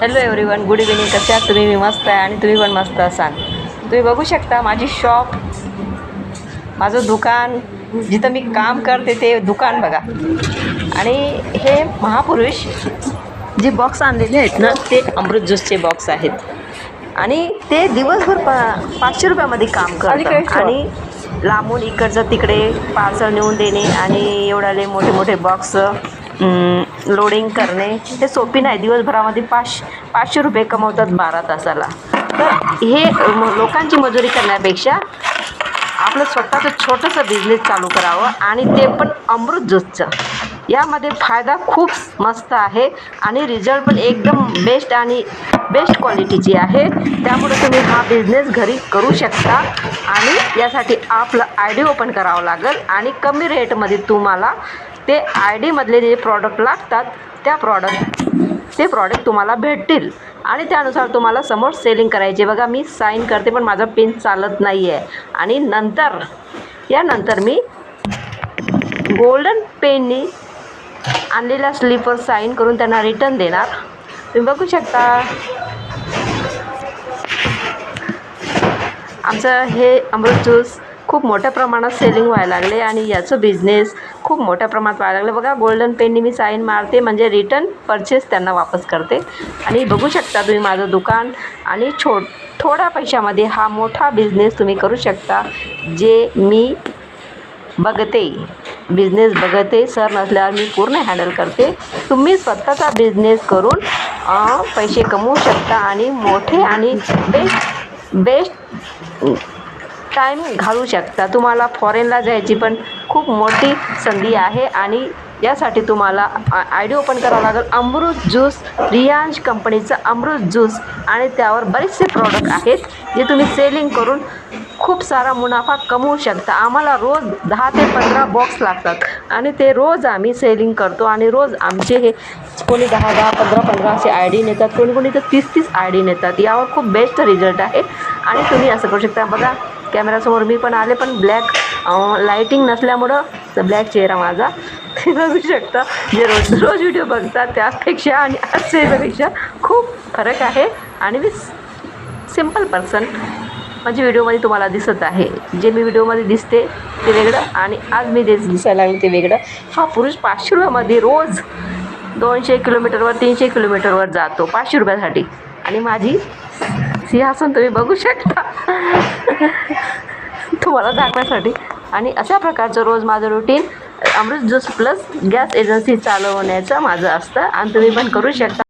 Hello everyone, good evening. कसे आहात तुम्ही? मी मस्त आहे आणि तुम्ही पण मस्त असाल. तुम्ही बघू शकता माझी शॉप, माझं दुकान, जिथं मी काम करते ते दुकान बघा. आणि हे महापुरुष जे बॉक्स आणलेले आहेत ना, ते अमृत ज्यूसचे बॉक्स आहेत आणि ते दिवसभर 500 रुपयामध्ये काम करतात. आणि लांबून इकडचं तिकडे पार्सल नेऊन देणे आणि एवढाले मोठे मोठे बॉक्स लोडिंग करणे हे सोपी नाही. दिवसभरामध्ये 500 रुपये कमवतात 12 तासाला. तर हे लोकांची मजुरी करण्यापेक्षा आपलं स्वतःचं छोटंसं बिझनेस चालू करावं, आणि ते पण अमृत ज्यूसचं. यामध्ये फायदा खूप मस्त आहे आणि रिझल्ट पण एकदम बेस्ट आणि बेस्ट क्वालिटीची आहे. त्यामुळे तुम्ही हा बिझनेस घरी करू शकता. आणि यासाठी आपलं ID ओपन करावं लागेल आणि कमी रेटमध्ये तुम्हाला ते ID मधले जे प्रॉडक्ट लागतात ते प्रॉडक्ट तुम्हाला भेटतील. आणि त्यानुसार तुम्हाला समोर सेलिंग करायचे. बघा, मी साईन करते पण माझा पेन चालत नाही आहे. आणि यानंतर मी गोल्डन पेननी आणलेल्या स्लिपवर साईन करून त्यांना रिटर्न देणार. तुम्ही बघू शकता आमचं हे अमृत ज्यूस खूप मोठ्या प्रमाणात सेलिंग व्हायला लागले आणि याचं बिझनेस खूप मोठ्या प्रमाणात व्हायला लागलं. बघा, गोल्डन पेननी मी साईन मारते म्हणजे रिटर्न परचेस त्यांना वापस करते. आणि बघू शकता तुम्ही माझं दुकान, आणि थोड्या पैशामध्ये हा मोठा बिझनेस तुम्ही करू शकता. जे मी बिझनेस बघते, सर नसल्यावर मी पूर्ण हँडल करते. तुम्ही स्वतःचा बिझनेस करून पैसे कमवू शकता आणि मोठे आणि बेस्ट टाईम घालवू शकता. तुम्हाला फॉरेनला जायची पण खूप मोठी संधी आहे. आणि यासाठी तुम्हाला ID ओपन करावं लागेल. अमृत ज्यूस, रियांश कंपनीचं अमृत ज्यूस, आणि त्यावर बरेचसे प्रॉडक्ट आहेत जे तुम्ही सेलिंग करून खूप सारा मुनाफा कमवू शकता. आम्हाला रोज 10 ते 15 बॉक्स लागतात आणि ते रोज आम्ही सेलिंग करतो. आणि रोज आमचे हे कोणी 10, 15 असे ID नेतात, कोणी तर 30 ID नेतात. यावर खूप बेस्ट रिझल्ट आहे. आणि तुम्ही असं करू शकता. बघा, कॅमेरासमोर मी पण आले, पण ब्लॅक लाईटिंग नसल्यामुळं ब्लॅक चेहरा माझा. ते बघू शकता. जे रोज व्हिडिओ बघतात त्यापेक्षा आणि आजच्या खूप फरक आहे. आणि मी सिम्पल पर्सन माझ्या व्हिडिओमध्ये तुम्हाला दिसत आहे. जे मी व्हिडिओमध्ये दिसते ते वेगळं आणि आज मी दिसायला लागले ते वेगळं. हा पुरुष 500 रुपयामध्ये रोज 200 किलोमीटरवर 300 किलोमीटरवर जातो 500 रुपयासाठी. आणि माझी सिंहासन तुम्ही बघू शकता तुम्हाला दाखवण्यासाठी. आणि अशा प्रकारचं रोज माझं रुटीन अमृत ज्यूस प्लस गॅस एजन्सी चालवण्याचं माझं असतं. आणि तुम्ही पण करू शकता.